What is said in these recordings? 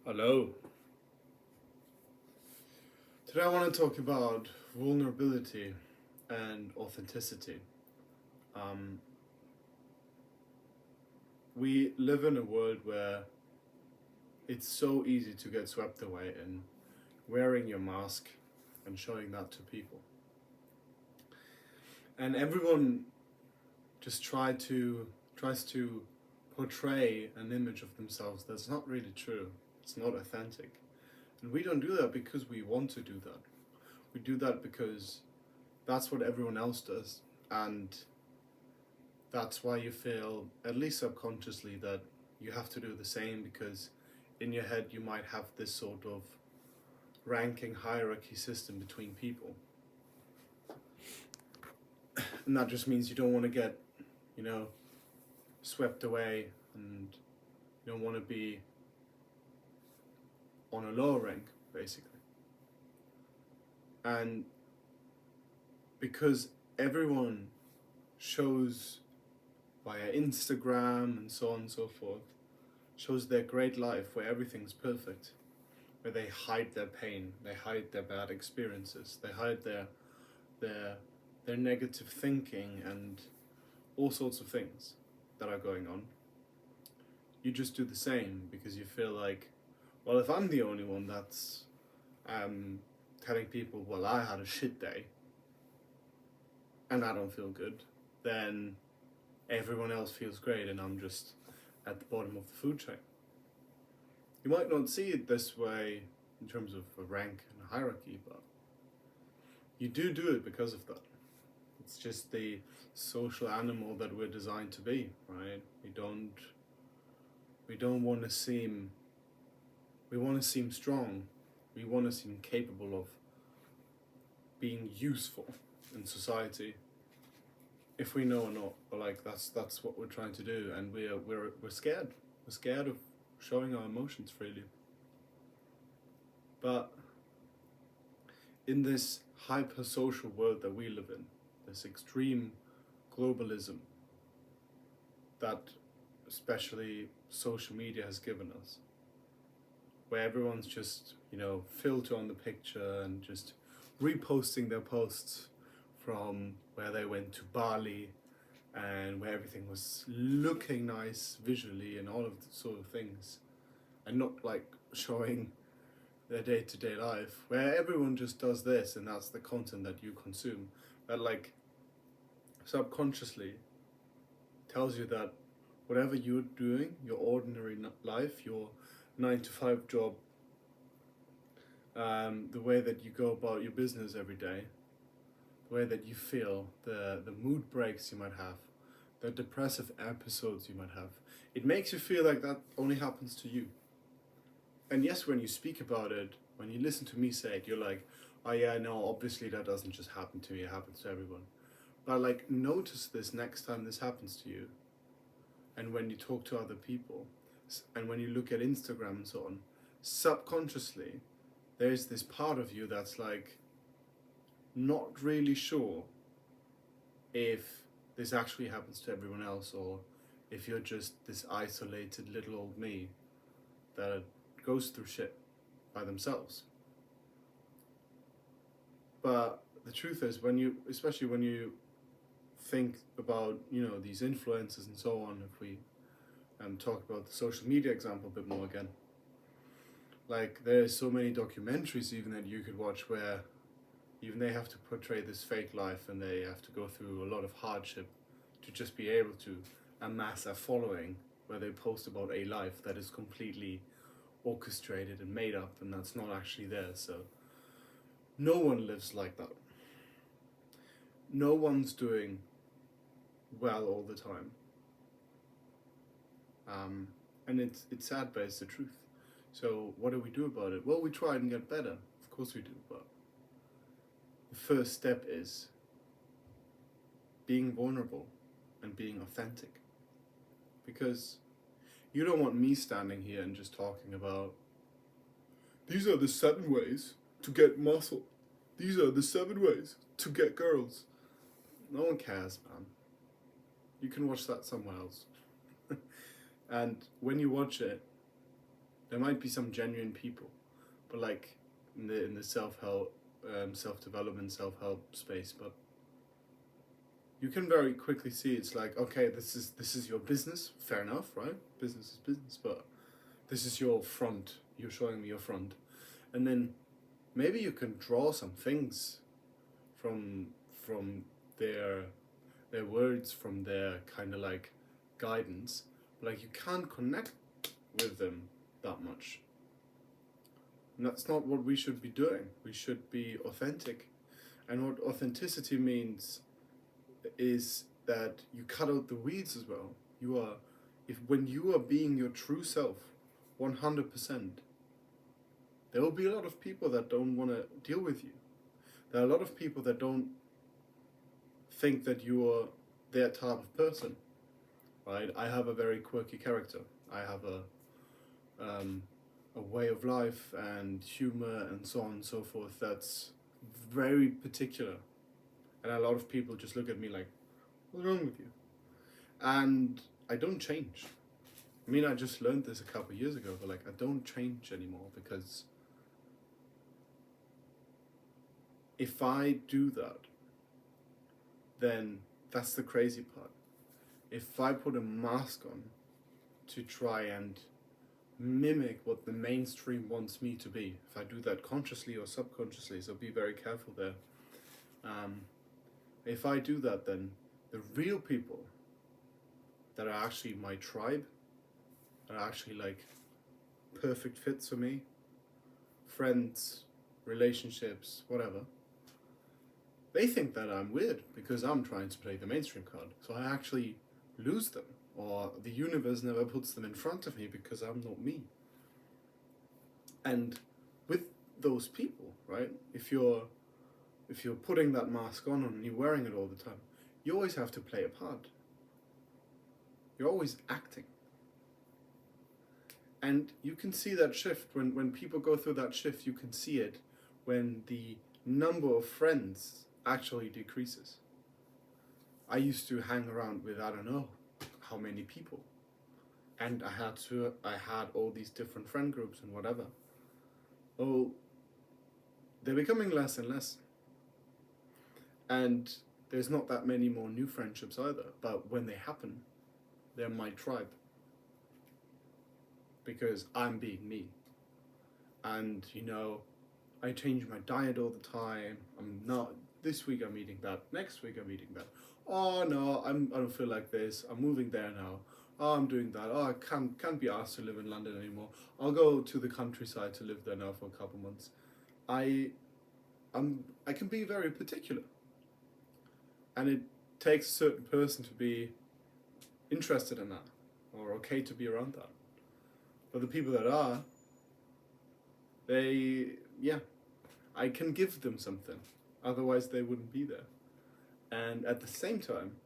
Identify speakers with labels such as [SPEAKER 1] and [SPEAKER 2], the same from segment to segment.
[SPEAKER 1] Hello. Today I want to talk about vulnerability and authenticity. Um, we live in a world where it's so easy to get swept away in wearing your mask and showing that to people. And everyone just tries to portray an image of themselves that's not really true. It's not authentic. And we don't do that because we want to do that. We do that because that's what everyone else does. And that's why you feel, at least subconsciously, that you have to do the same because in your head you might have this sort of ranking hierarchy system between people. And that just means you don't want to get, you know, swept away and you don't want to be on a lower rank, basically. And because everyone shows via Instagram and so on and so forth, shows their great life where everything's perfect, where they hide their pain, they hide their bad experiences, they hide their their negative thinking and all sorts of things that are going on. You just do the same because you feel like, well, if I'm the only one that's um, telling people, well, I had a shit day and I don't feel good, then everyone else feels great and I'm just at the bottom of the food chain. You might not see it this way in terms of a rank and a hierarchy, but you do it because of that. It's just the social animal that we're designed to be, right? We don't want to seem we want to seem strong. We want to seem capable of being useful in society. If we know or not, but like that's what we're trying to do, and we're scared. We're scared of showing our emotions freely. But in this hyper social world that we live in, this extreme globalism that especially social media has given us, where everyone's just, filter on the picture and just reposting their posts from where they went to Bali and where everything was looking nice visually and all of the sort of things, and not like showing their day-to-day life, where everyone just does this and that's the content that you consume, that like subconsciously tells you that whatever you're doing, your ordinary life, your 9 to 5 job, the way that you go about your business every day, the way that you feel, the mood breaks you might have, the depressive episodes you might have, it makes you feel like that only happens to you. And yes, when you speak about it, when you listen to me say it, you're like, oh yeah, no, obviously that doesn't just happen to me, it happens to everyone. But like, notice this next time this happens to you, and when you talk to other people, and when you look at Instagram and so on, subconsciously, there's this part of you that's like, not really sure if this actually happens to everyone else or if you're just this isolated little old me that goes through shit by themselves. But the truth is, especially when you think about, these influencers and so on, if we talk about the social media example a bit more again, like there's so many documentaries even that you could watch where even they have to portray this fake life and they have to go through a lot of hardship to just be able to amass a following where they post about a life that is completely orchestrated and made up and that's not actually there. So no one lives like that. No one's doing well all the time. And it's sad, but it's the truth. So what do we do about it? Well, we try and get better. Of course we do, but the first step is being vulnerable and being authentic. Because you don't want me standing here and just talking about these are the 7 ways to get muscle. These are the 7 ways to get girls. No one cares, man. You can watch that somewhere else. And when you watch it, There might be some genuine people, but like in the self-help, self-development, self-help space, but you can very quickly see it's like, okay, this is your business, fair enough, right? Business is business, but this is your front. You're showing me your front, and then maybe you can draw some things from their words, from their kind of like guidance, but like you can't connect with them that much. And that's not what we should be doing. We should be authentic. And what authenticity means is that you cut out the weeds as well. You are, if when you are being your true self, 100%, there will be a lot of people that don't want to deal with you. There are a lot of people that don't think that you are their type of person, right? I have a very quirky character. I have a way of life and humor and so on and so forth that's very particular. And a lot of people just look at me like, what's wrong with you? And I don't change. I mean, I just learned this a couple of years ago, but like, I don't change anymore, because if I do that, then that's the crazy part. If I put a mask on to try and mimic what the mainstream wants me to be, if I do that consciously or subconsciously, so be very careful there. If I do that, then the real people that are actually my tribe, are actually like perfect fits for me, friends, relationships, whatever, they think that I'm weird because I'm trying to play the mainstream card. So I actually lose them, or the universe never puts them in front of me because I'm not me. And with those people, right, if you're putting that mask on and you're wearing it all the time, you always have to play a part. You're always acting. And you can see that shift when people go through that shift. You can see it when the number of friends actually decreases. I used to hang around with I don't know how many people, and I had all these different friend groups and whatever. Oh, they're becoming less and less, and there's not that many more new friendships either. But when they happen, they're my tribe, because I'm being me. And I change my diet all the time. I'm not, this week I'm eating that, next week I'm eating that. Oh no, I don't feel like this. I'm moving there now. Oh, I'm doing that. Oh, I can't be asked to live in London anymore. I'll go to the countryside to live there now for a couple months. I can be very particular, and it takes a certain person to be interested in that, or okay to be around that. But the people that are, I can give them something. Otherwise, they wouldn't be there. And at the same time,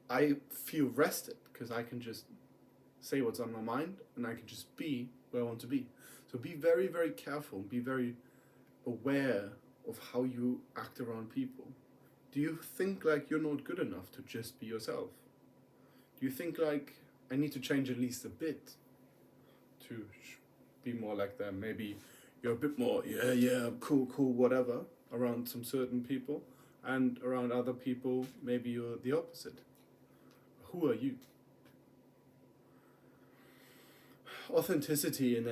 [SPEAKER 1] I feel rested because I can just say what's on my mind, and I can just be where I want to be. So be very, very careful. Be very aware of how you act around people. Do you think like you're not good enough to just be yourself? Do you think like I need to change at least a bit to be more like them? Maybe you're a bit more, cool, whatever, around some certain people, and around other people, maybe you're the opposite. Who are you? Authenticity in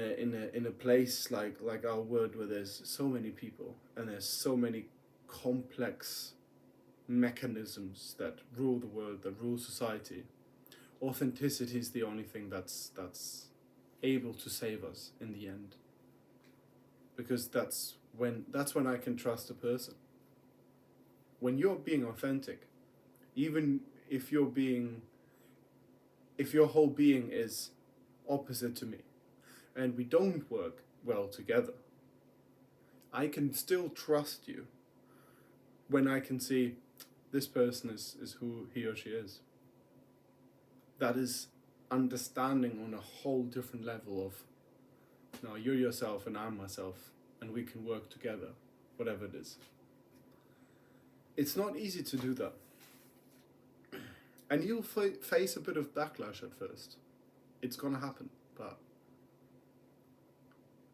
[SPEAKER 1] a place like our world, where there's so many people and there's so many complex mechanisms that rule the world, that rule society. Authenticity is the only thing that's able to save us in the end, because that's when I can trust a person. When you're being authentic, even if your whole being is opposite to me and we don't work well together, I can still trust you when I can see this person is who he or she is. That is understanding on a whole different level of, no, you're yourself and I'm myself, and we can work together, whatever it is. It's not easy to do that. And you'll face a bit of backlash at first. It's gonna happen, but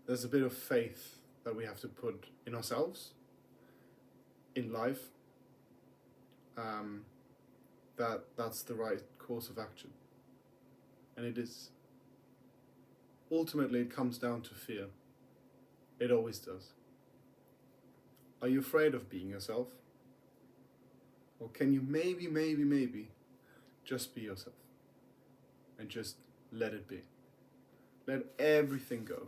[SPEAKER 1] there's a bit of faith that we have to put in ourselves, in life, that's the right course of action. And it is. Ultimately, it comes down to fear. It always does. Are you afraid of being yourself? Or can you maybe just be yourself and just let it be? Let everything go.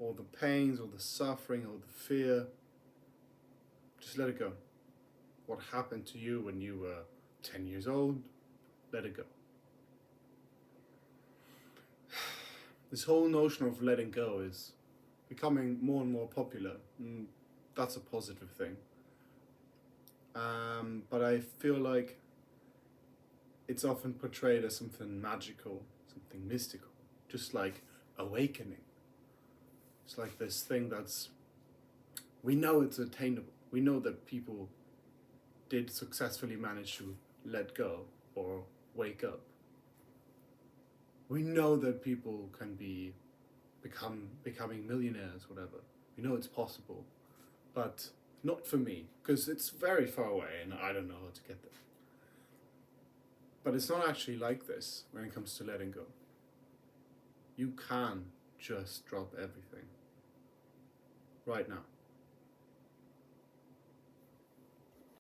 [SPEAKER 1] All the pains, all the suffering, all the fear, just let it go. What happened to you when you were 10 years old, let it go. This whole notion of letting go is becoming more and more popular, and that's a positive thing. But I feel like it's often portrayed as something magical, something mystical, just like awakening. It's like this thing that's, we know it's attainable. We know that people did successfully manage to let go or wake up. We know that people can becoming millionaires, whatever. We know it's possible, but not for me, because it's very far away and I don't know how to get there. But it's not actually like this when it comes to letting go. You can just drop everything right now.